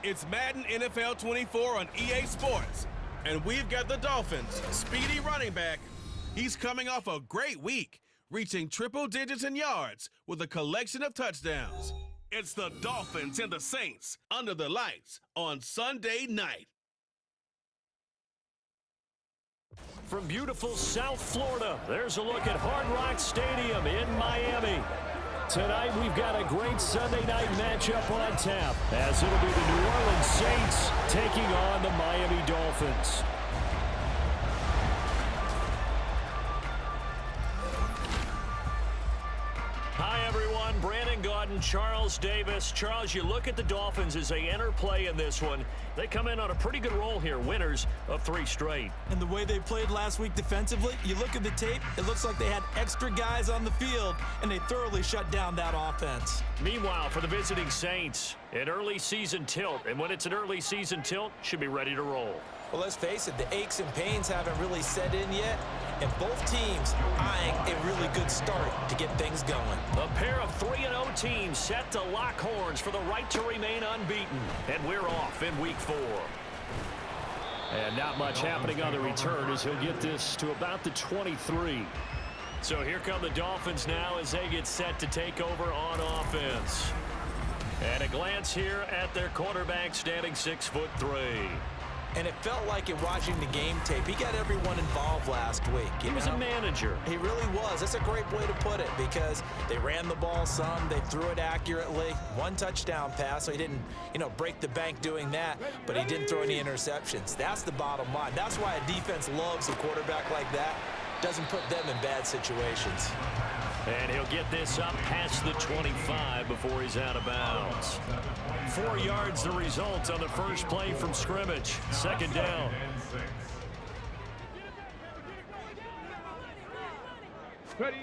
It's Madden NFL 24 on EA Sports. And we've got the Dolphins' speedy running back. He's coming off a great week, reaching triple digits in yards with a collection of touchdowns. It's the Dolphins and the Saints under the lights on Sunday night. From beautiful South Florida, there's a look at Hard Rock Stadium in Miami. Tonight, we've got a great Sunday night matchup on tap, as it'll be the New Orleans Saints taking on the Miami Dolphins. Hi, everyone. Brandon Gaudin, Charles Davis. Charles, you look at the Dolphins as they enter play in this one. They come in on a pretty good roll here, winners of 3 straight. And the way they played last week defensively, you look at the tape, it looks like they had extra guys on the field, and they thoroughly shut down that offense. Meanwhile, for the visiting Saints, an early season tilt. And when it's an early season tilt, should be ready to roll. Well, let's face it, the aches and pains haven't really set in yet, and both teams eyeing a really good start to get things going. A pair of 3-0 teams set to lock horns for the right to remain unbeaten. And we're off in week 4. And not much happening on the return as he'll get this to about the 23. So here come the Dolphins now as they get set to take over on offense. And a glance here at their quarterback standing 6'3". And it felt like in watching the game tape, he got everyone involved last week. He was a manager. He really was. That's a great way to put it because they ran the ball some, they threw it accurately. 1 touchdown pass, so he didn't, break the bank doing that, but he didn't throw any interceptions. That's the bottom line. That's why a defense loves a quarterback like that. Doesn't put them in bad situations. And he'll get this up past the 25 before he's out of bounds. 4 yards the result on the first play from scrimmage. 2nd down. Ready.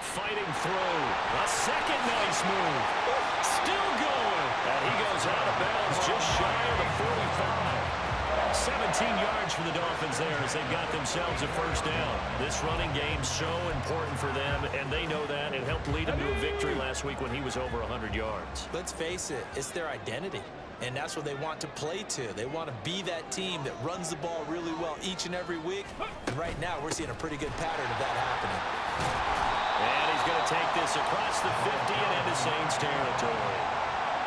Fighting through. A second nice move. Still going. And he goes out of bounds just shy of the 45. 17 yards for the Dolphins there as they've got themselves a first down. This running game's so important for them, and they know that. It helped lead him to a victory last week when he was over 100 yards. Let's face it, it's their identity, and that's what they want to play to. They want to be that team that runs the ball really well each and every week, and right now we're seeing a pretty good pattern of that happening. And he's going to take this across the 50 and into Saints territory.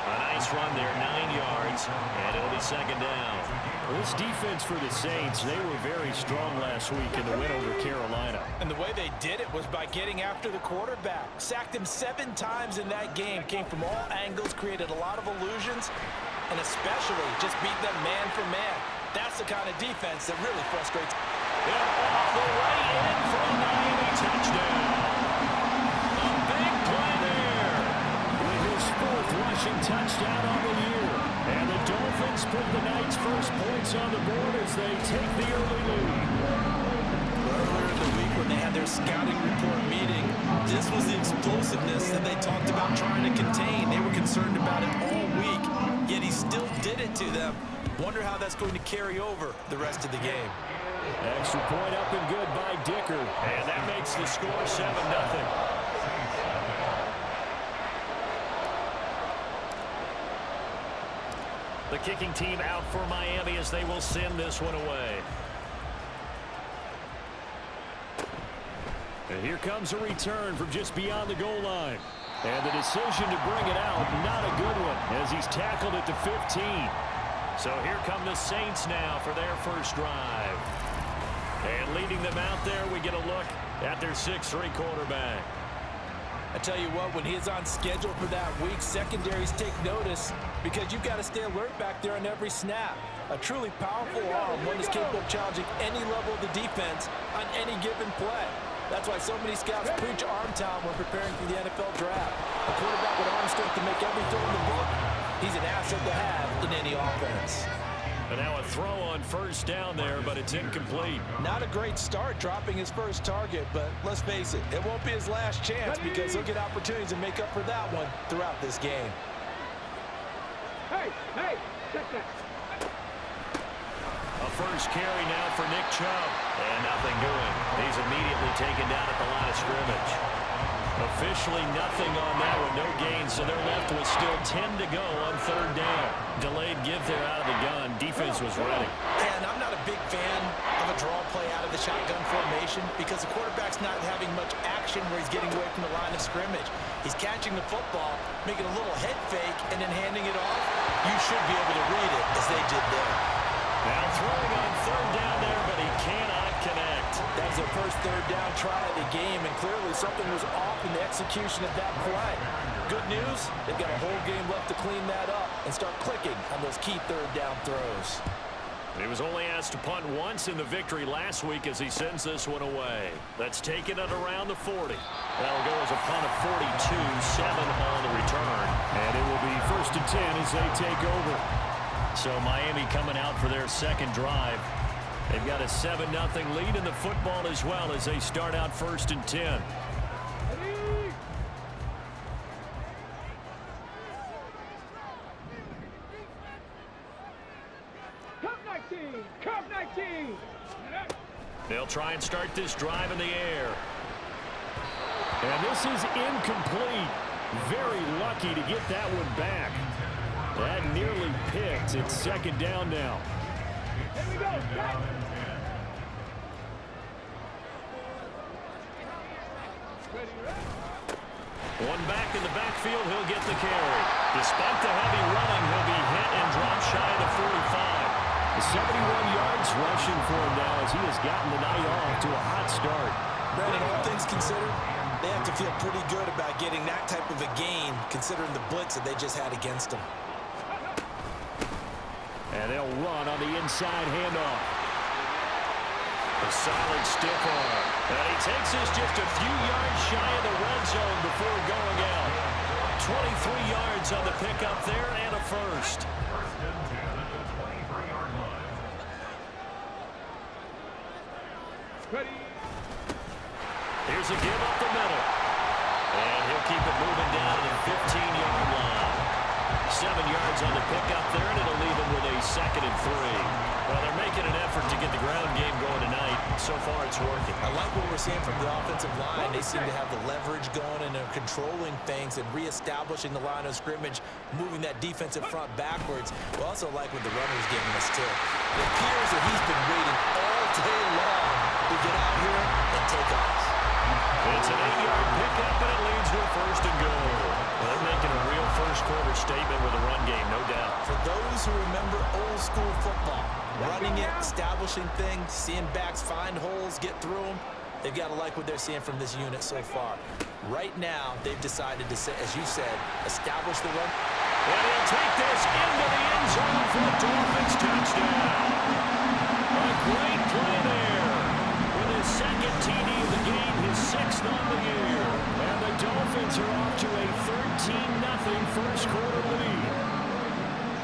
A nice run there, 9 yards, and it'll be 2nd down. Well, this defense for the Saints, they were very strong last week in the win over Carolina. And the way they did it was by getting after the quarterback. Sacked him 7 times in that game. Came from all angles, created a lot of illusions, and especially just beat them man for man. That's the kind of defense that really frustrates. They're all the way in for a Miami touchdown. A big play there. With his 4th rushing touchdown on the year. And the Dolphins put the night's first points on the board as they take the early lead. Earlier in the week when they had their scouting report meeting, this was the explosiveness that they talked about trying to contain. They were concerned about it all week, yet he still did it to them. Wonder how that's going to carry over the rest of the game. Extra point up and good by Dicker. And that makes the score 7-0. The kicking team out for Miami as they will send this one away. And here comes a return from just beyond the goal line. And the decision to bring it out, not a good one, as he's tackled at the 15. So here come the Saints now for their first drive. And leading them out there, we get a look at their 6'3" quarterback. I tell you what, when he's on schedule for that week, secondaries take notice because you've got to stay alert back there on every snap. A truly powerful arm, one that's capable of challenging any level of the defense on any given play. That's why so many scouts preach arm talent when preparing for the NFL draft. A quarterback with arm strength to make every throw in the book, he's an asset to have in any offense. And now a throw on first down there, but it's incomplete. Not a great start dropping his first target, but let's face it, it won't be his last chance because he'll get opportunities to make up for that one throughout this game. Hey, check that. A first carry now for Nick Chubb. And nothing doing. He's immediately taken down at the line of scrimmage. Officially nothing on that one, no gain, so they're left with still 10 to go on third down. Delayed give there out of the gun. Defense was ready. And I'm not a big fan of a draw play out of the shotgun formation because the quarterback's not having much action where he's getting away from the line of scrimmage. He's catching the football, making a little head fake, and then handing it off. You should be able to read it as they did there. Now throwing on third down there, but he cannot connect. That was their first third down try of the game, and clearly something was off in the execution of that play. Good news, they've got a whole game left to clean that up and start clicking on those key third down throws. He was only asked to punt once in the victory last week as he sends this one away. That's taken at around the 40. That'll go as a punt of 42, 7 on the return. And it will be 1st and 10 as they take over. So Miami coming out for their second drive. They've got a 7-0 lead in the football as well as they start out 1st and 10. Cup 19! They'll try and start this drive in the air. And this is incomplete. Very lucky to get that one back. That nearly picked. It's 2nd down now. Here we go, stop! One back in the backfield, he'll get the carry. Despite the heavy running, he'll be hit and dropped shy of the 45. 71 yards rushing for him now as he has gotten the night off to a hot start. Brandon, all things considered, they have to feel pretty good about getting that type of a gain considering the blitz that they just had against them. And they'll run on the inside handoff. A solid stiff arm. And he takes this just a few yards shy of the red zone before going out. 23 yards on the pickup there and a first. Ready? Here's a give up the middle. And he'll keep it moving down to the 15-yard line. 7 yards on the pickup there, and it'll leave him with a 2nd and 3. Well, they're making an effort to get the ground game going tonight. So far, it's working. I like what we're seeing from the offensive line. They seem to have the leverage going, and they're controlling things and reestablishing the line of scrimmage, moving that defensive front backwards. We also like what the runner's giving us, too. It appears that he's been waiting all day long to get out here and take off. It's an 8-yard pickup, and it leads to a 1st and goal. Well, they're making a real first-quarter statement with a run game, no doubt. For those who remember old-school football, running it, establishing things, seeing backs find holes, get through them, they've got to like what they're seeing from this unit so far. Right now, they've decided to, as you said, establish the run. And he'll take this into the end zone for a Dolphins touchdown. A great play there. With his 2nd TD of the game, his 6th on the year. And the Dolphins are off to a 13-0 first-quarter lead.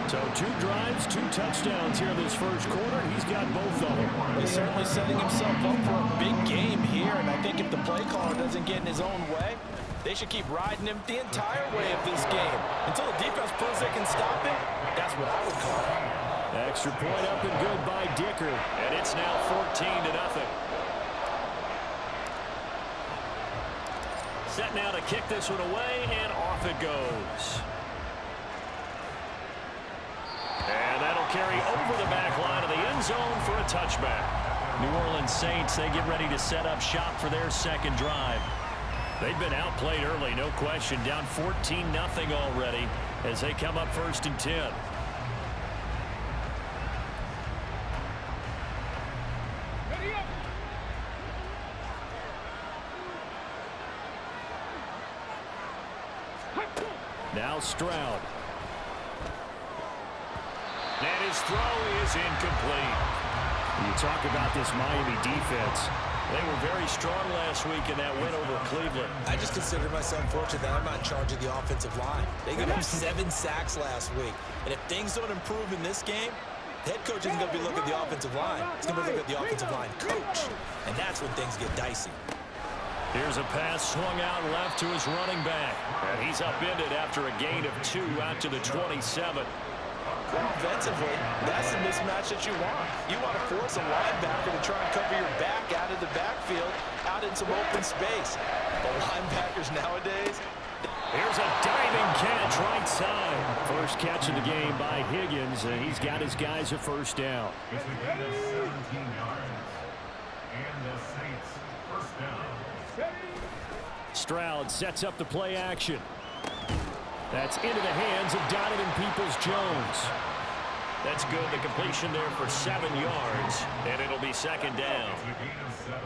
So 2 drives, 2 touchdowns here this first quarter. He's got both of them. He's certainly setting himself up for a big game here, and I think if the play caller doesn't get in his own way, they should keep riding him the entire way of this game. Until the defense proves they can stop him, that's what I would call it. Extra point up and good by Dicker. And it's now 14-0. Set now to kick this one away, and off it goes. And that'll carry over the back line of the end zone for a touchback. New Orleans Saints, they get ready to set up shop for their 2nd drive. They've been outplayed early, no question. Down 14-0 already as they come up 1st and 10. Ready up! Now Stroud. And his throw is incomplete. You talk about this Miami defense. They were very strong last week in that win over Cleveland. I just consider myself fortunate that I'm not in charge of the offensive line. They gave up 7 sacks last week. And if things don't improve in this game, the head coach isn't going to be looking at the offensive line. He's going to be looking at the offensive line coach. And that's when things get dicey. Here's a pass swung out left to his running back. And he's upended after a gain of 2 out to the 27. Offensively, that's the mismatch that you want. You want to force a linebacker to try and cover your back out of the backfield, out not in some open space. The linebackers nowadays. Here's a diving catch right side. First catch of the game by Higgins, and he's got his guys a first down. This will get us 17 yards. And the Saints first down. Stroud sets up the play action. That's into the hands of Donovan Peoples-Jones. That's good. The completion there for 7 yards, and it'll be second down. The gain of 7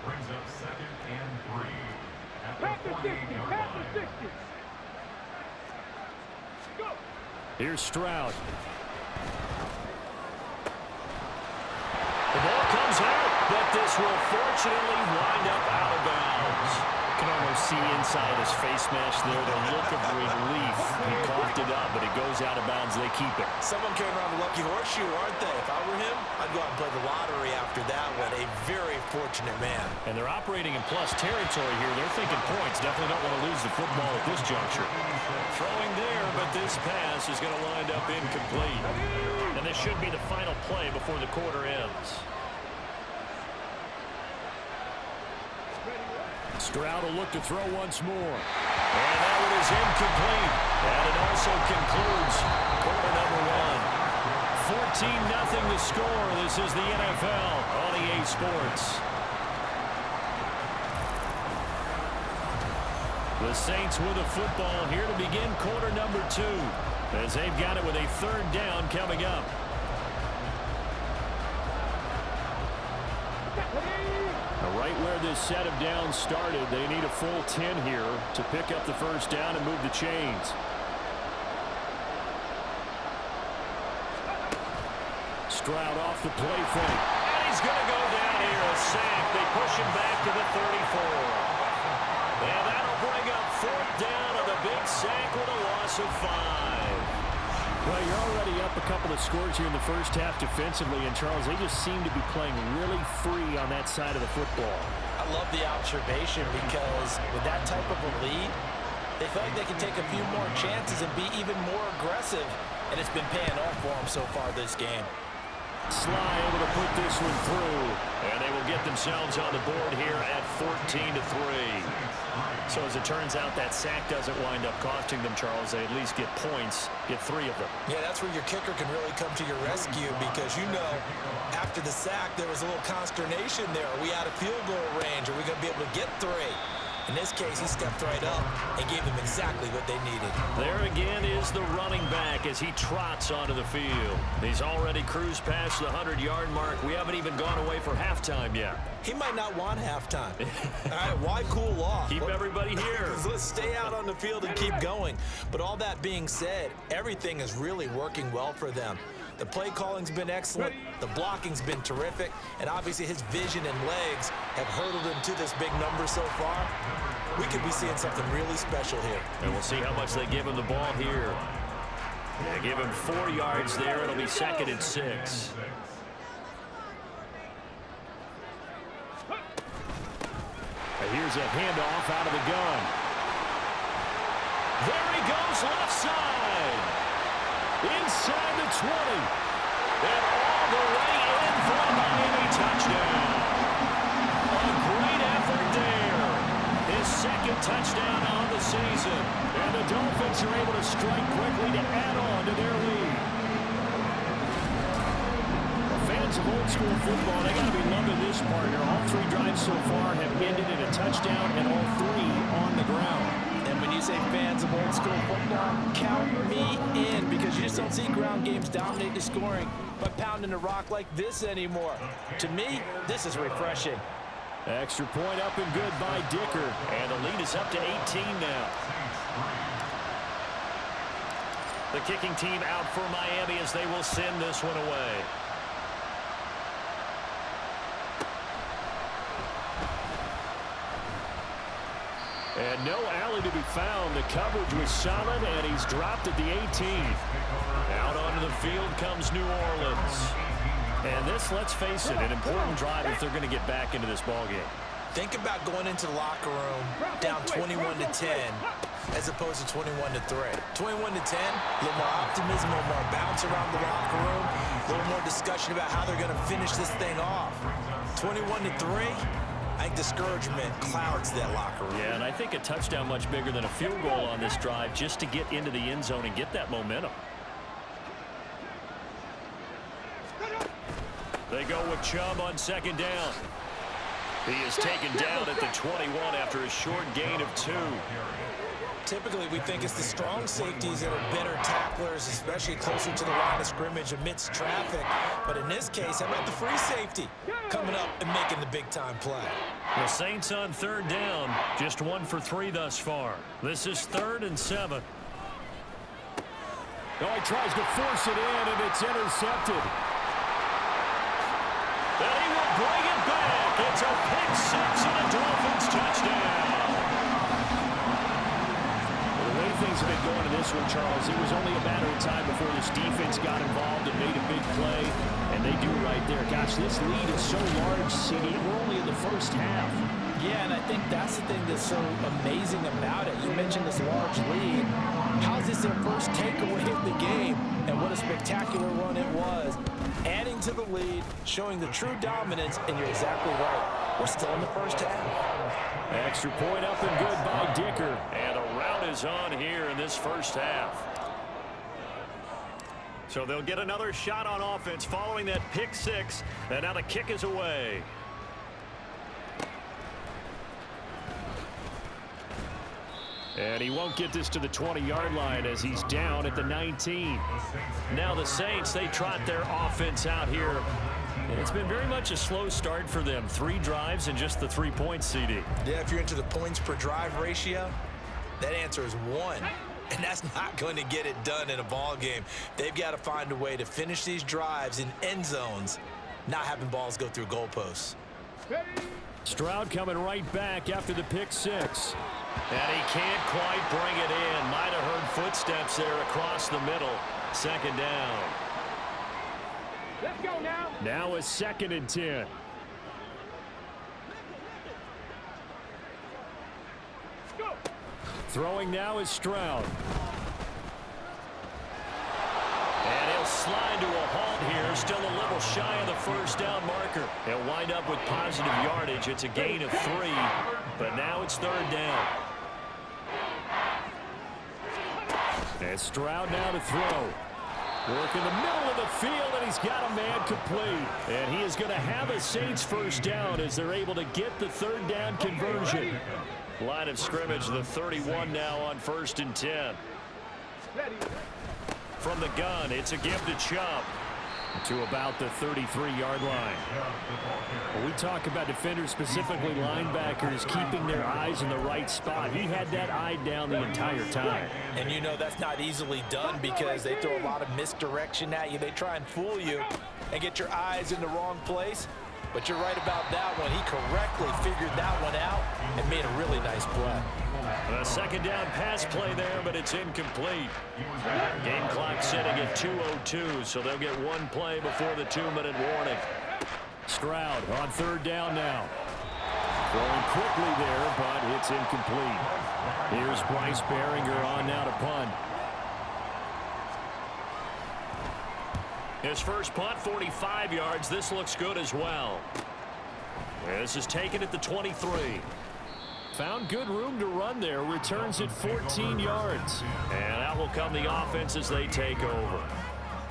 brings up 2nd and 3. Pass the 60, pass the 60. Go. Here's Stroud. The ball comes out, but this will fortunately wind up out of bounds. You can almost see inside his face mask there the look of relief. He coughed it up, but it goes out of bounds. They keep it. Someone carrying around the lucky horseshoe, aren't they? If I were him, I'd go out and play the lottery after that one. A very fortunate man. And they're operating in plus territory here. They're thinking points. Definitely don't want to lose the football at this juncture. Throwing there, but this pass is going to wind up incomplete. And this should be the final play before the quarter ends. Stroud will look to throw once more. And that one is incomplete. And it also concludes quarter number 1. 14-0 the score. This is the NFL on EA Sports. The Saints with a football here to begin quarter number 2. As they've got it with a third down coming up. Right where this set of downs started, they need a full 10 here to pick up the first down and move the chains. Stroud off the play fake. And he's going to go down here, a sack. They push him back to the 34. And that'll bring up fourth down on a big sack with a loss of 5. Well, you're already up a couple of scores here in the first half defensively, and Charles, they just seem to be playing really free on that side of the football. I love the observation because with that type of a lead, they feel like they can take a few more chances and be even more aggressive, and it's been paying off for them so far this game. Sly able to put this one through, and they will get themselves on the board here at 14-3. So as it turns out, that sack doesn't wind up costing them, Charles. They at least get points, get 3 of them. Yeah, that's where your kicker can really come to your rescue because, you know, after the sack, there was a little consternation there. Are we out of field goal range? Are we going to be able to get 3? In this case, he stepped right up and gave them exactly what they needed. There again is the running back as he trots onto the field. He's already cruised past the 100-yard mark. We haven't even gone away for halftime yet. He might not want halftime. All right, why cool off? Keep everybody here. Let's stay out on the field and keep going. But all that being said, everything is really working well for them. The play calling's been excellent, the blocking's been terrific, and obviously his vision and legs have hurdled him to this big number so far. We could be seeing something really special here. And we'll see how much they give him the ball here. They give him 4 yards there. It'll be 2nd and 6. And here's a handoff out of the gun. There he goes left side. Inside the 20. And all the way in for a Miami touchdown. A great effort there. His 2nd touchdown on the season. And the Dolphins are able to strike quickly to add on to their lead. The fans of old school football, they got to be loving this partner. All 3 drives so far have ended in a touchdown and all 3 on the ground. And when you say fans of old school football, count me in because you just don't see ground games dominate the scoring by pounding the rock like this anymore. To me, this is refreshing. Extra point up and good by Dicker. And the lead is up to 18 now. The kicking team out for Miami as they will send this one away. And no alley to be found. The coverage was solid, and he's dropped at the 18. Out onto the field comes New Orleans. And this, let's face it, an important drive if they're going to get back into this ballgame. Think about going into the locker room down 21-10 as opposed to 21-3. 21-10, a little more optimism, a little more bounce around the locker room, a little more discussion about how they're going to finish this thing off. 21-3, I think discouragement clouds that locker room. Yeah, and I think a touchdown much bigger than a field goal on this drive just to get into the end zone and get that momentum. They go with Chubb on second down. He is taken down at the 21 after a short gain of 2. Typically, we think it's the strong safeties that are better tacklers, especially closer to the line of scrimmage amidst traffic. But in this case, how about the free safety coming up and making the big-time play? The Saints on third down, just 1 for 3 thus far. This is 3rd and 7. Oh, he tries to force it in, and it's intercepted. And he will bring it back. It's a pick 6 and a Dolphins touchdown. Things have been going to this one, Charles. It was only a matter of time before this defense got involved and made a big play, and they do right there. Gosh, this lead is so large, CD. We're only in the first half. Yeah, and I think that's the thing that's so amazing about it. You mentioned this large lead. How is this their first takeaway of the game? And what a spectacular run it was. Adding to the lead, showing the true dominance, and you're exactly right. We're still in the first half. Extra point up and good by Dicker. And a rout is on here in this first half. So they'll get another shot on offense following that pick 6. And now the kick is away. And he won't get this to the 20-yard line as he's down at the 19. Now the Saints, they trot their offense out here. It's been very much a slow start for them. 3 drives and just the 3 points, CD. Yeah, if you're into the points per drive ratio, that answer is 1. And that's not going to get it done in a ball game. They've got to find a way to finish these drives in end zones, not having balls go through goalposts. Stroud coming right back after the pick 6. And he can't quite bring it in. Might have heard footsteps there across the middle. 2nd down. Let's go now. Now a 2nd and 10. Go. Throwing now is Stroud. And he'll slide to a halt here. Still a little shy of the first down marker. He'll wind up with positive yardage. It's a gain of 3. But now it's 3rd down. And Stroud now to throw. Work in the middle of the field, and he's got a man complete. And he is going to have a Saints first down as they're able to get the 3rd down conversion. Line of scrimmage, the 31 now on 1st and 10. From the gun, it's a give to Chubb. To about the 33-yard line. When we talk about defenders, specifically linebackers, keeping their eyes in the right spot. He had that eye down the entire time. And you know that's not easily done because they throw a lot of misdirection at you. They try and fool you and get your eyes in the wrong place. But you're right about that one. He correctly figured that one out and made a really nice play. A 2nd down pass play there, but it's incomplete. Game clock sitting at 2:02, so they'll get 1 play before the 2-minute warning. Stroud on 3rd down now. Throwing quickly there, but it's incomplete. Here's Bryce Behringer on now to punt. His first punt, 45 yards. This looks good as well. This is taken at the 23. Found good room to run there. Returns at 14 yards. And out will come the offense as they take over.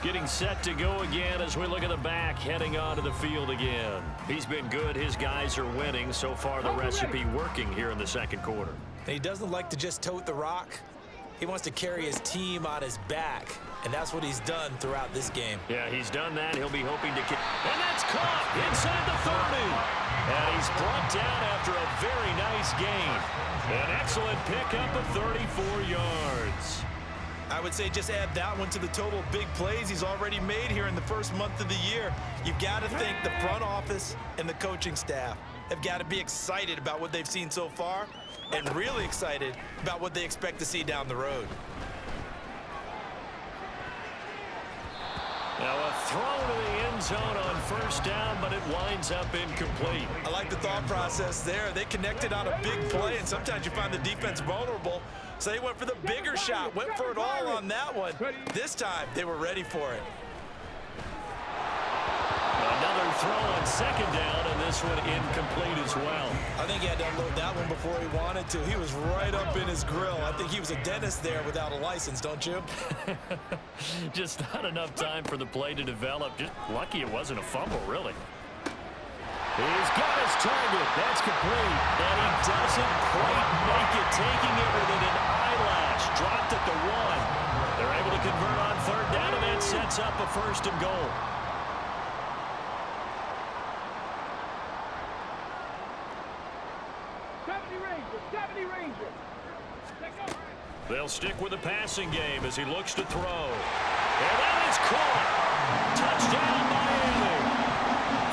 Getting set to go again as we look at the back, heading onto the field again. He's been good. His guys are winning. So far, the recipe working here in the 2nd quarter. And he doesn't like to just tote the rock. He wants to carry his team on his back. And that's what he's done throughout this game. Yeah, he's done that. He'll be hoping to kick. And that's caught inside the 30. And he's brought down after a very nice gain. An excellent pickup of 34 yards. I would say just add that one to the total big plays he's already made here in the first month of the year. You've got to think the front office and the coaching staff have got to be excited about what they've seen so far and really excited about what they expect to see down the road. Now a throw to the end zone on 1st down, but it winds up incomplete. I like the thought process there. They connected on a big play, and sometimes you find the defense vulnerable. So they went for the bigger shot, went for it all on that one. This time, they were ready for it. Another throw on second down, and this one incomplete as well. I think he had to unload that one before he wanted to. He was right up in his grill. I think he was a dentist there without a license, don't you? Just not enough time for the play to develop. Just lucky it wasn't a fumble, really. He's got his target. That's complete. And he doesn't quite make it, taking it within an eyelash. Dropped at the 1. They're able to convert on third down, and that sets up a first and goal. They'll stick with the passing game as he looks to throw. And that is caught. Touchdown, Miami.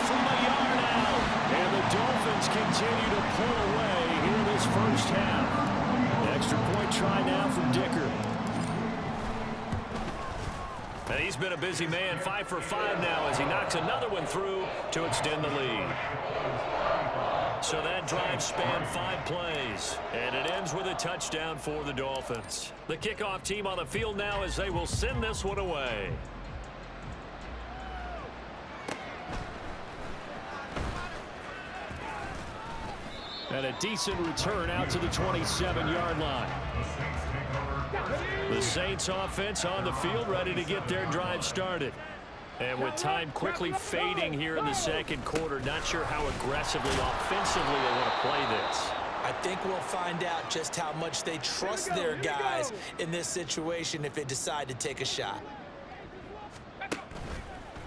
From a yard out. And the Dolphins continue to pull away here in this first half. Extra point try now from Dicker. And he's been a busy man, 5 for 5 now as he knocks another one through to extend the lead. So that drive spanned 5 plays, and it ends with a touchdown for the Dolphins. The kickoff team on the field now as they will send this one away. And a decent return out to the 27-yard line. The Saints offense on the field ready to get their drive started. And with time quickly fading here in the second quarter, not sure how aggressively, offensively they want to play this. I think we'll find out just how much they trust their guys in this situation if they decide to take a shot.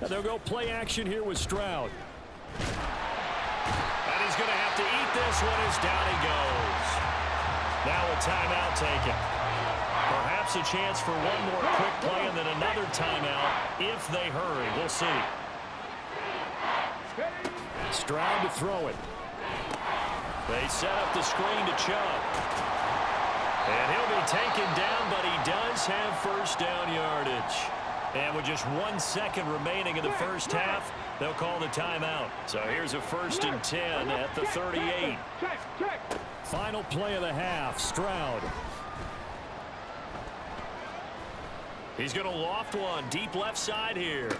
And they'll go play action here with Stroud. And he's going to have to eat this one as down he goes. Now a timeout taken. Perhaps a chance for one more quick play and then another timeout if they hurry. We'll see. Stroud to throw it. They set up the screen to Chubb. And he'll be taken down, but he does have first down yardage. And with just 1 second remaining in the first half, they'll call the timeout. So here's a 1st and 10 at the 38. Final play of the half, Stroud. He's going to loft one deep left side here.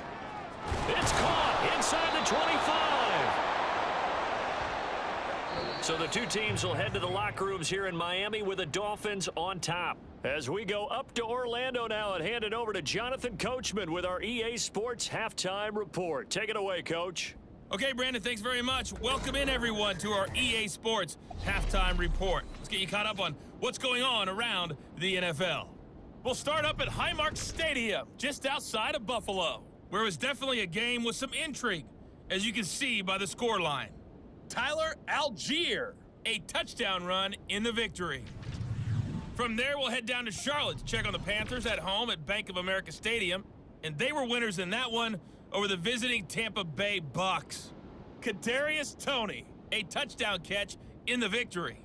It's caught inside the 25. So the two teams will head to the locker rooms here in Miami with the Dolphins on top. As we go up to Orlando now and hand it over to Jonathan Coachman with our EA Sports Halftime Report. Take it away, Coach. Okay, Brandon, thanks very much. Welcome in, everyone, to our EA Sports Halftime Report. Let's get you caught up on what's going on around the NFL. We'll start up at Highmark Stadium, just outside of Buffalo, where it was definitely a game with some intrigue, as you can see by the scoreline. Tyler Algier, a touchdown run in the victory. From there, we'll head down to Charlotte to check on the Panthers at home at Bank of America Stadium, and they were winners in that one over the visiting Tampa Bay Bucks. Kadarius Toney, a touchdown catch in the victory.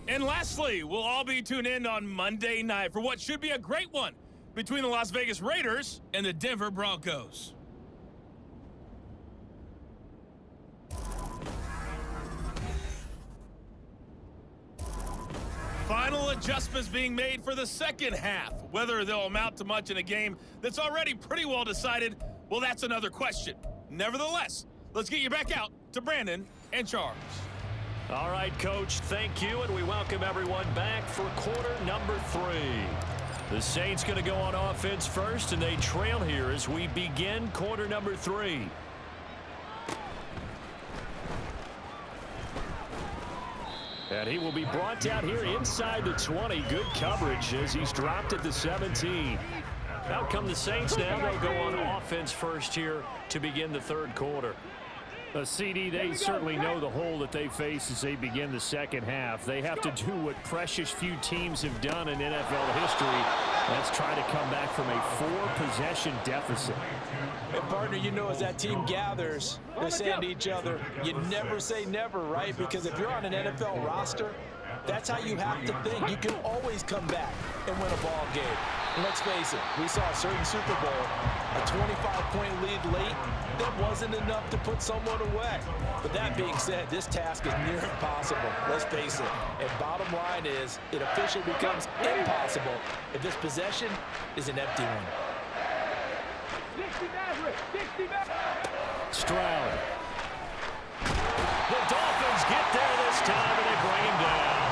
And lastly, we'll all be tuned in on Monday night for what should be a great one between the Las Vegas Raiders and the Denver Broncos. Final adjustments being made for the second half. Whether they'll amount to much in a game that's already pretty well decided, well, that's another question. Nevertheless, let's get you back out to Brandon and Charles. All right, Coach, thank you, and we welcome everyone back for quarter number 3. The Saints going to go on offense first, and they trail here as we begin quarter number 3. And he will be brought down here inside the 20. Good coverage as he's dropped at the 17. Out come the Saints now. They'll go on offense first here to begin the third quarter. CD, they certainly know the hole that they face as they begin the second half. They have to do what precious few teams have done in NFL history. That's try to come back from a 4-possession deficit. And partner, you know, as that team gathers, they're saying to each other, you never say never, right? Because if you're on an NFL roster, that's how you have to think. You can always come back and win a ball game. And let's face it, we saw a certain Super Bowl, a 25-point lead late, that wasn't enough to put someone away. But that being said, this task is near impossible. Let's face it. And bottom line is, it officially becomes impossible if this possession is an empty one. 60 Maverick, 60 Maverick. Stroud. The Dolphins get there this time, and they bring him down.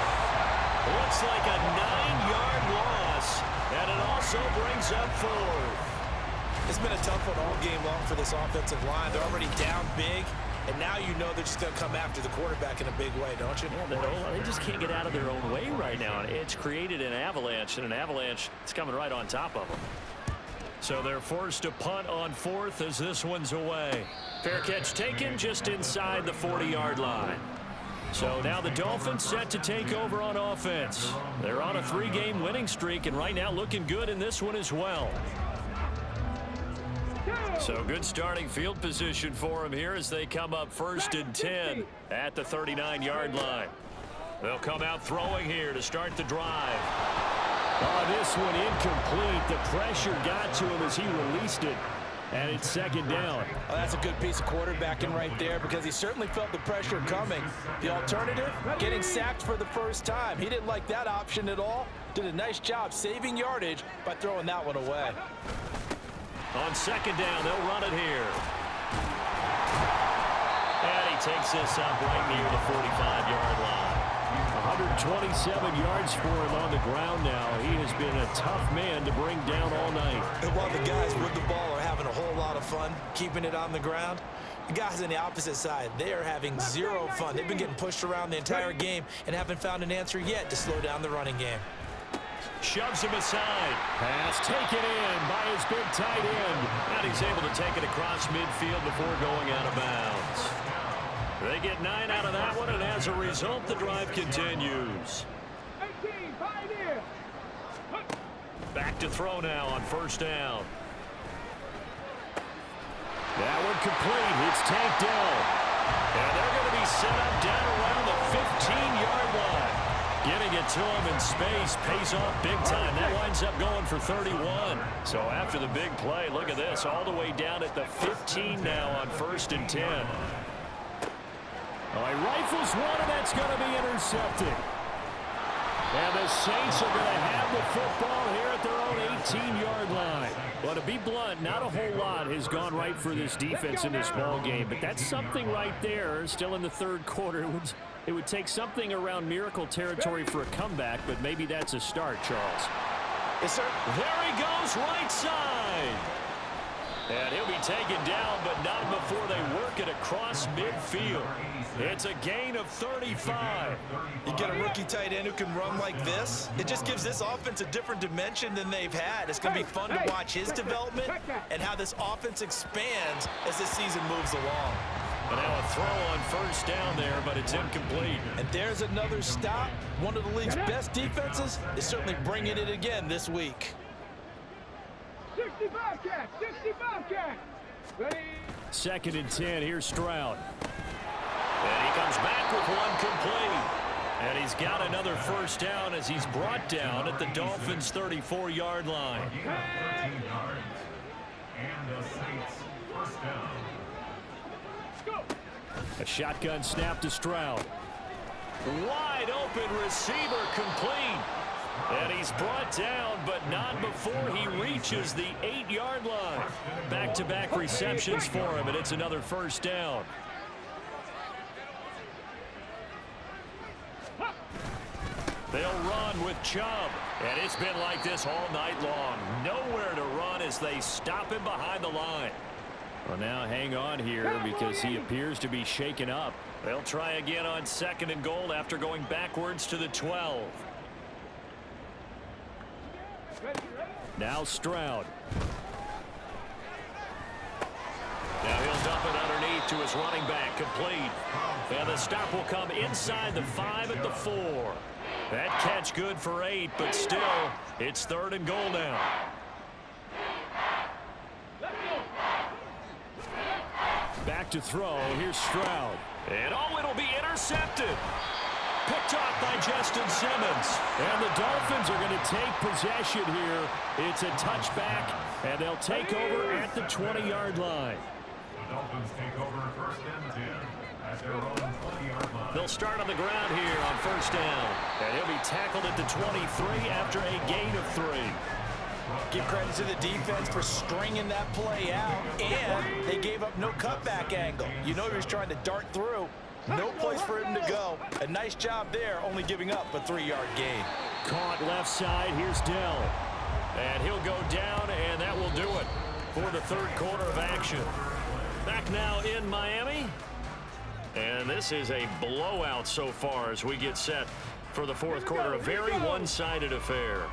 Looks like a 9-yard loss, and it also brings up 4th. It's been a tough one all game long for this offensive line. They're already down big, and now you know they're just going to come after the quarterback in a big way, don't you? Yeah, they just can't get out of their own way right now. It's created an avalanche, and an avalanche is coming right on top of them. So they're forced to punt on 4th as this one's away. Fair catch taken just inside the 40-yard line. So now the Dolphins set to take over on offense. They're on a 3-game winning streak, and right now looking good in this one as well. So good starting field position for them here as they come up 1st and 10 at the 39-yard line. They'll come out throwing here to start the drive. Oh, this one incomplete. The pressure got to him as he released it, and it's 2nd down. Oh, that's a good piece of quarterbacking right there because he certainly felt the pressure coming. The alternative, getting sacked for the first time. He didn't like that option at all. Did a nice job saving yardage by throwing that one away. On 2nd down, they'll run it here. And he takes this up right near the 45-yard line. 127 yards for him on the ground now. He has been a tough man to bring down all night. And while the guys with the ball are having a whole lot of fun keeping it on the ground, the guys on the opposite side, they are having zero fun. They've been getting pushed around the entire game and haven't found an answer yet to slow down the running game. Shoves him aside. Pass taken in by his big tight end. And he's able to take it across midfield before going out of bounds. They get 9 out of that one, and as a result, the drive continues. 18, Pioneer. Back to throw now on 1st down. That one complete. It's tanked down. And they're going to be set up down around the 15-yard line. Getting it to him in space pays off big time. That winds up going for 31. So after the big play, look at this, all the way down at the 15 now on 1st and 10. Oh, he rifles one, and that's going to be intercepted. And the Saints are going to have the football here at their own 18-yard line. Well, to be blunt, not a whole lot has gone right for this defense in this ball game, but that's something right there. Still in the 3rd quarter. It would take something around miracle territory for a comeback, but maybe that's a start, Charles. Yes, sir. There he goes, right side. And he'll be taken down, but not before they work it across midfield. It's a gain of 35. You get a rookie tight end who can run like this. It just gives this offense a different dimension than they've had. It's going to be fun to watch his development and how this offense expands as this season moves along. And now a throw on 1st down there, but it's incomplete. And there's another stop. One of the league's best defenses is certainly bringing it again this week. 65 cat, 65 cat. Ready? 2nd and 10. Here's Stroud. And he comes back with one complete. And he's got another 1st down as he's brought down at the Dolphins' 34-yard line. 13 yards. And the Saints 1st down. A shotgun snap to Stroud. Wide open receiver complete. And he's brought down, but not before he reaches the 8-yard line. Back-to-back receptions for him, and it's another 1st down. They'll run with Chubb. And it's been like this all night long. Nowhere to run as they stop him behind the line. Well, now hang on here because he appears to be shaken up. They'll try again on 2nd and goal after going backwards to the 12. Now Stroud. Now he'll dump it underneath to his running back, complete. And the stop will come inside the 5 at the 4. That catch good for 8, but still, it's 3rd and goal now. Back to throw. Here's Stroud. And it'll be intercepted. Picked off by Justin Simmons. And the Dolphins are going to take possession here. It's a touchback, and they'll take over at the 20-yard line. The Dolphins take over 1st and 10 at their own 20-yard line. They'll start on the ground here on 1st down. And he'll be tackled at the 23 after a gain of 3. Give credit to the defense for stringing that play out, and they gave up no cutback angle. You know he was trying to dart through. No place for him to go. A nice job there, only giving up a 3-yard gain. Caught left side. Here's Dell. And he'll go down, and that will do it for the third quarter of action. Back now in Miami. And this is a blowout so far as we get set for the fourth quarter. A very one-sided affair.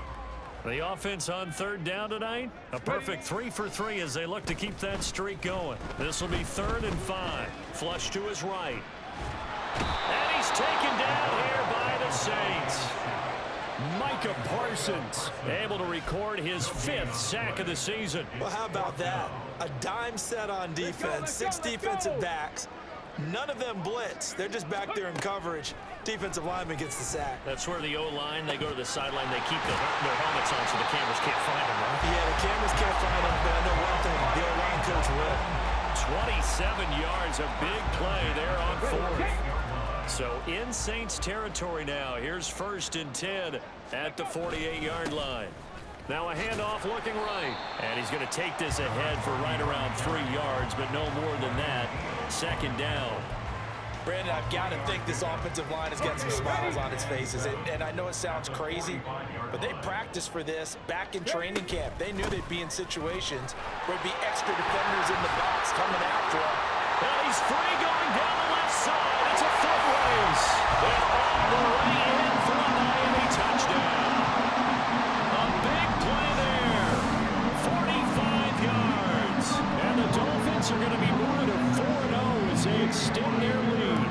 The offense on third down tonight, a perfect 3 for 3 as they look to keep that streak going. This will be 3rd and 5. Flush to his right. And he's taken down here by the Saints. Micah Parsons able to record his 5th sack of the season. Well, how about that? A dime set on defense, 6 defensive backs. None of them blitz. They're just back there in coverage. Defensive lineman gets the sack. That's where the O-line, they go to the sideline, they keep their helmets on so the cameras can't find them, right? Yeah, the cameras can't find them, but I know one thing. The O-line coach will. 27 yards, a big play there on 4th. So in Saints territory now. Here's 1st and 10 at the 48-yard line. Now a handoff looking right. And he's going to take this ahead for right around 3 yards, but no more than that. 2nd down. Brandon, I've got to think this offensive line has got some smiles on its faces. And I know it sounds crazy, but they practiced for this back in training camp. They knew they'd be in situations where there'd be extra defenders in the box coming after him. And he's free going down the left side. It's a foot race. And all the way in for a Miami touchdown. A big play there. 45 yards. And the Dolphins are going to be moving to 4-0 as they extend their lead.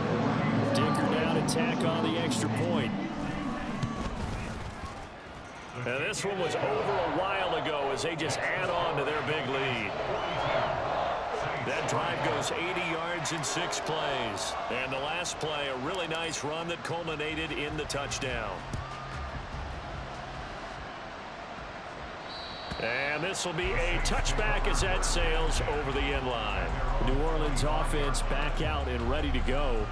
Dicker down to tack on the extra point. And this one was over a while ago as they just add on to their big lead. That drive goes 80 yards in 6 plays. And the last play, a really nice run that culminated in the touchdown. And this will be a touchback as that sails over the end line. New Orleans offense back out and ready to go.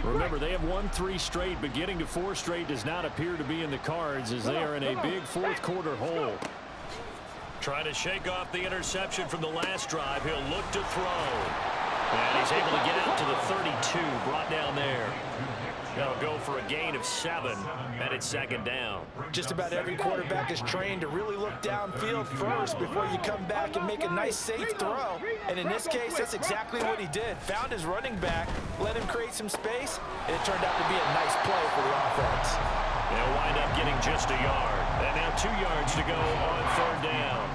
Remember, they have won 3 straight, but getting to 4 straight does not appear to be in the cards as they are in a big fourth quarter hole. Trying to shake off the interception from the last drive. He'll look to throw. And he's able to get out to the 32, brought down there. They'll go for a gain of 7, and it's 2nd down. Just about every quarterback is trained to really look downfield first before you come back and make a nice, safe throw. And in this case, that's exactly what he did. Found his running back, let him create some space, and it turned out to be a nice play for the offense. They'll wind up getting just a yard. And now 2 yards to go on 3rd down.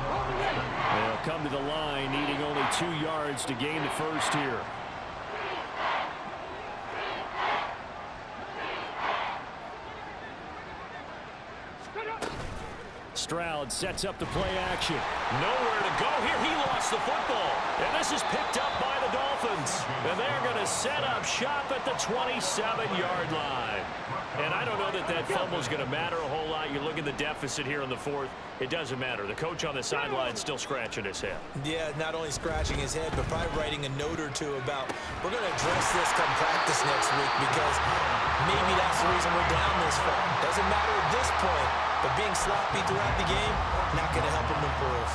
They'll come to the line needing only 2 yards to gain the first here. Stroud sets up the play action. Nowhere to go here. He lost the football. And this is picked up by the Dolphins. And they're going to set up shop at the 27-yard line. And I don't know that that fumble is going to matter a whole lot. You look at the deficit here in the 4th. It doesn't matter. The coach on the sideline still scratching his head. Yeah, not only scratching his head, but probably writing a note or two about we're going to address this come practice next week because maybe that's the reason we're down this far. Doesn't matter at this point, but being sloppy throughout the game, not going to help him improve.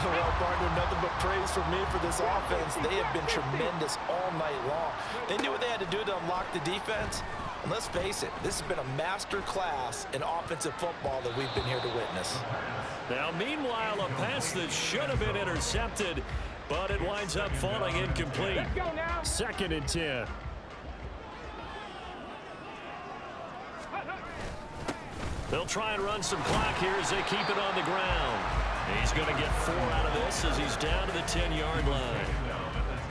Well, partner, nothing but praise from me for this offense. They have been tremendous all night long. They knew what they had to do to unlock the defense. And let's face it, this has been a master class in offensive football that we've been here to witness. Now, meanwhile, a pass that should have been intercepted, but it winds up falling incomplete. 2nd and 10. They'll try and run some clock here as they keep it on the ground. He's going to get 4 out of this as he's down to the 10-yard line.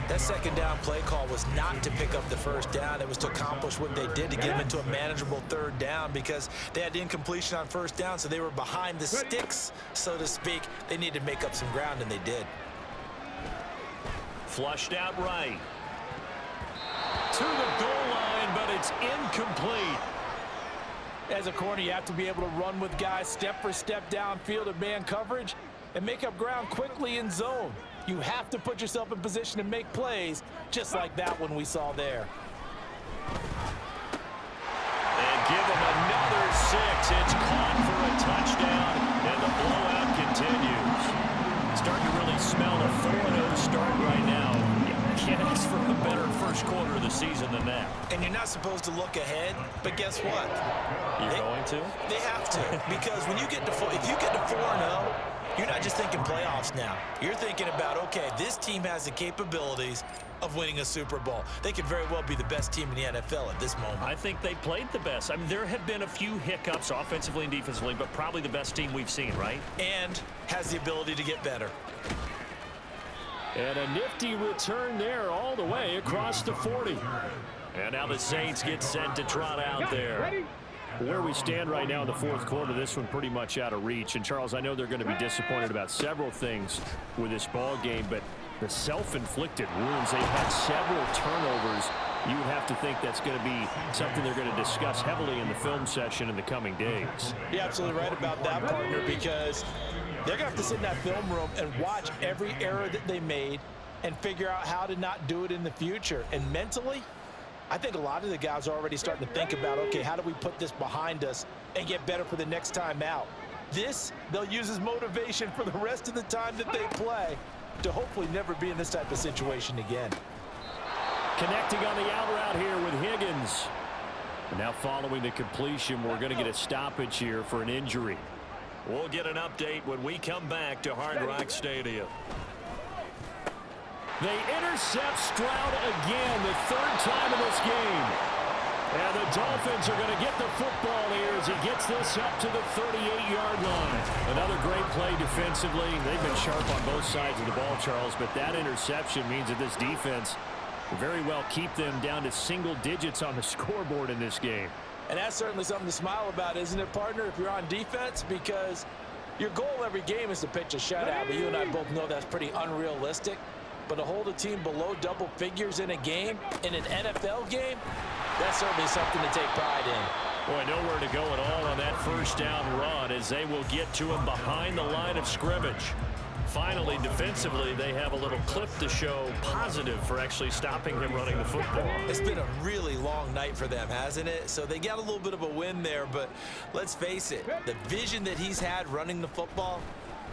That 2nd down play call was not to pick up the 1st down. It was to accomplish what they did to get them into a manageable 3rd down because they had incompletion on 1st down, so they were behind the sticks, so to speak. They needed to make up some ground, and they did. Flushed out right. To the goal line, but it's incomplete. As a corner, you have to be able to run with guys step for step downfield in man coverage and make up ground quickly in zone. You have to put yourself in position to make plays, just like that one we saw there. And give him another 6. It's caught for a touchdown, and the blowout continues. Starting to really smell a 4-0 start right now. Can't ask for a better first quarter of the season than that. And you're not supposed to look ahead, but guess what? You're going to? They have to, because when you get to if you get to 4-0, you're not just thinking playoffs now. You're thinking about, okay, this team has the capabilities of winning a Super Bowl. They could very well be the best team in the NFL at this moment. I think they played the best. I mean, there have been a few hiccups offensively and defensively, but probably the best team we've seen, right? And has the ability to get better. And a nifty return there all the way across the 40. And now the Saints get set to trot out there. Where we stand right now in the fourth quarter, this one pretty much out of reach. And, Charles, I know they're going to be disappointed about several things with this ball game, but the self-inflicted wounds, they've had several turnovers. You would have to think that's going to be something they're going to discuss heavily in the film session in the coming days. You're absolutely right about that, partner, because they're going to have to sit in that film room and watch every error that they made and figure out how to not do it in the future. And mentally, I think a lot of the guys are already starting to think about, okay, how do we put this behind us and get better for the next time out? This, they'll use as motivation for the rest of the time that they play to hopefully never be in this type of situation again. Connecting on the out route here with Higgins. And now following the completion, we're going to get a stoppage here for an injury. We'll get an update when we come back to Hard Rock Stadium. They intercept Stroud again, the third time in this game. And the Dolphins are going to get the football here as he gets this up to the 38-yard line. Another great play defensively. They've been sharp on both sides of the ball, Charles, but that interception means that this defense will very well keep them down to single digits on the scoreboard in this game. And that's certainly something to smile about, isn't it, partner, if you're on defense? Because your goal every game is to pitch a shutout, but you and I both know that's pretty unrealistic. But to hold a team below double figures in a game, in an NFL game, that's certainly something to take pride in. Boy, nowhere to go at all on that first down run as they will get to him behind the line of scrimmage. Finally, defensively, they have a little clip to show positive for actually stopping him running the football. It's been a really long night for them, hasn't it? So they got a little bit of a win there, but let's face it, the vision that he's had running the football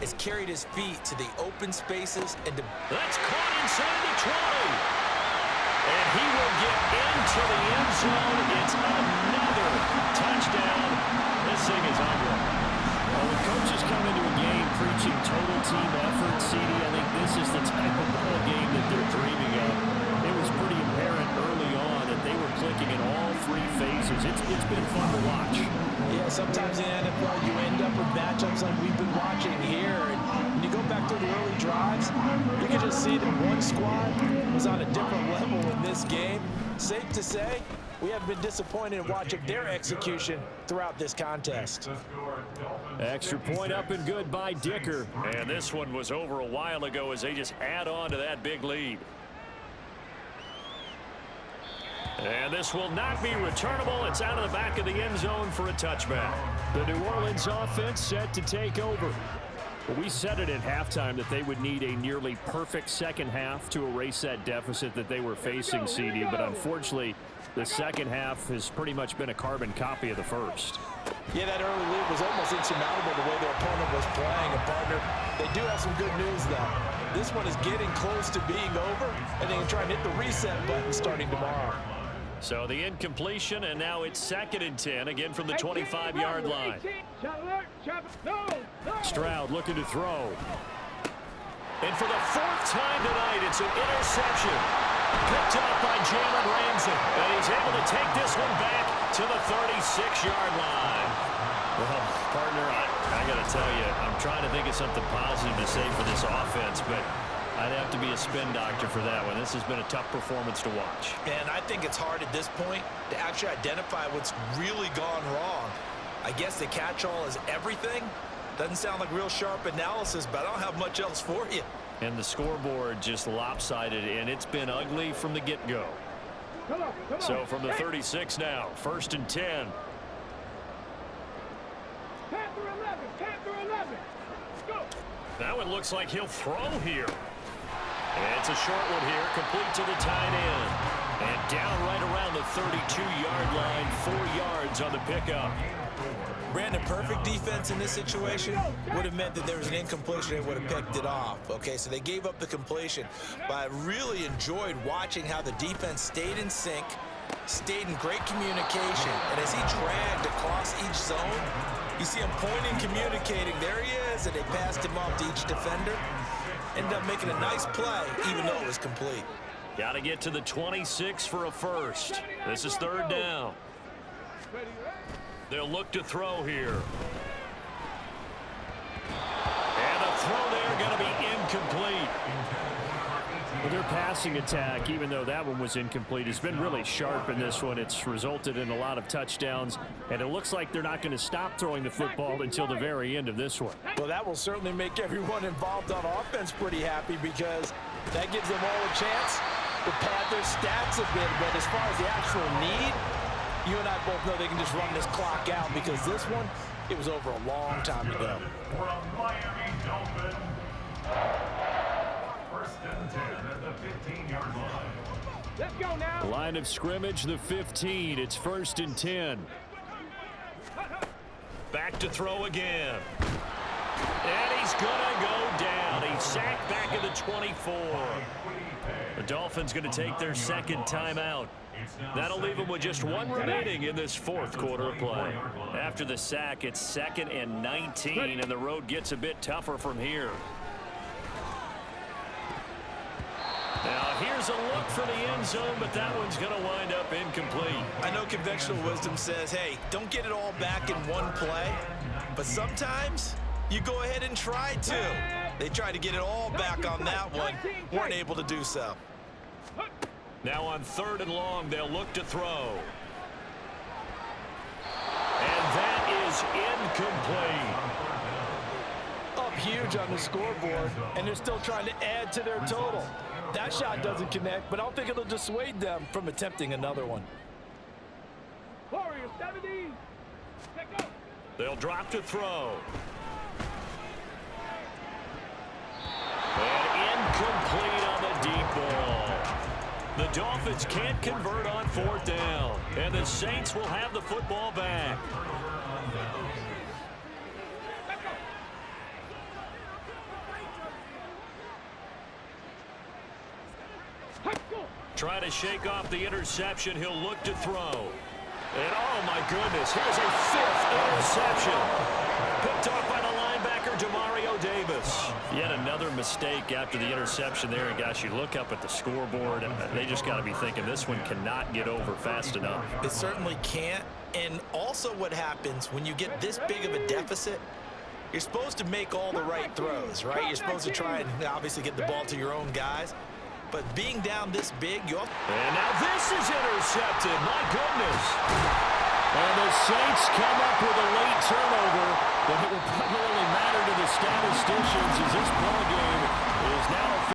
has carried his feet to the open spaces and that's caught inside the 20. And he will get into the end zone. It's another touchdown. This thing is ugly. Well, the coaches come into a game preaching total team effort. CD, I think this is the type of ball game that they're dreaming of. It was pretty apparent early on that they were clicking in all three phases. It's been fun to watch. Yeah, sometimes in the NFL you end up with matchups like we've been watching here. And when you go back to the early drives, you can just see that one squad was on a different level in this game. Safe to say, we have been disappointed in watching their execution throughout this contest. Extra point up and good by Dicker. And this one was over a while ago as they just add on to that big lead. And this will not be returnable. It's out of the back of the end zone for a touchback. The New Orleans offense set to take over. Well, we said it at halftime that they would need a nearly perfect second half to erase that deficit that they were facing, CD. But unfortunately, the second half has pretty much been a carbon copy of the first. Yeah, that early lead was almost insurmountable the way their opponent was playing. And, partner, they do have some good news, though. This one is getting close to being over, and they can try and hit the reset button starting tomorrow. So the incompletion, and now it's 2nd and 10, again from the 25-yard line. Stroud looking to throw. And for the 4th time tonight, it's an interception. Picked up by Jalen Ramsey. And he's able to take this one back to the 36-yard line. Well, partner, I got to tell you, I'm trying to think of something positive to say for this offense, but I'd have to be a spin doctor for that one. This has been a tough performance to watch. And I think it's hard at this point to actually identify what's really gone wrong. I guess the catch-all is everything. Doesn't sound like real sharp analysis, but I don't have much else for you. And the scoreboard just lopsided, and it's been ugly from the get-go. So from the 36 now, 1st and 10. That one looks like he'll throw here. And it's a short one here, complete to the tight end. And down right around the 32-yard line, 4 yards on the pickup. Brandon, perfect defense in this situation would have meant that there was an incompletion and would have picked it off. Okay, so they gave up the completion. But I really enjoyed watching how the defense stayed in sync, stayed in great communication. And as he dragged across each zone, you see him pointing, communicating. There he is, and they passed him off to each defender. Ended up making a nice play, even though it was complete. Got to get to the 26 for a first. This is third down. They'll look to throw here. And a throw there going to be incomplete. Well, their passing attack, even though that one was incomplete, has been really sharp in this one. It's resulted in a lot of touchdowns, and it looks like they're not going to stop throwing the football until the very end of this one. Well, that will certainly make everyone involved on offense pretty happy because that gives them all a chance to pad their stats a bit. But as far as the actual need, you and I both know they can just run this clock out because this one, it was over a long time ago. From Miami Dolphins, first and 10 at the 15-yard line. Let's go now. Line of scrimmage, the 15. It's first and 10. Back to throw again. And he's going to go down. He's sacked back at the 24. The Dolphins going to take their second timeout. That'll leave them with just one remaining in this fourth quarter of play. After the sack, it's 2nd and 19, and the road gets a bit tougher from here. Now, here's a look for the end zone, but that one's going to wind up incomplete. I know conventional wisdom says, hey, don't get it all back in one play, but sometimes you go ahead and try to. They tried to get it all back on that one, weren't able to do so. Now on 3rd and long, they'll look to throw. And that is incomplete. Up huge on the scoreboard, and they're still trying to add to their total. That shot doesn't connect, but I don't think it'll dissuade them from attempting another one. Warriors 70. Take go. They'll drop to throw. And incomplete on the deep ball. The Dolphins can't convert on 4th down, and the Saints will have the football back. Try to shake off the interception. He'll look to throw. And oh my goodness, here's a 5th interception. Picked off by the linebacker, Demario Davis. Yet another mistake after the interception there. And gosh, you look up at the scoreboard, they just got to be thinking this one cannot get over fast enough. It certainly can't. And also what happens when you get this big of a deficit, you're supposed to make all the right throws, right? You're supposed to try and obviously get the ball to your own guys. But being down this big, and now this is intercepted. My goodness. And the Saints come up with a late turnover, but it will primarily matter to the statisticians as this ball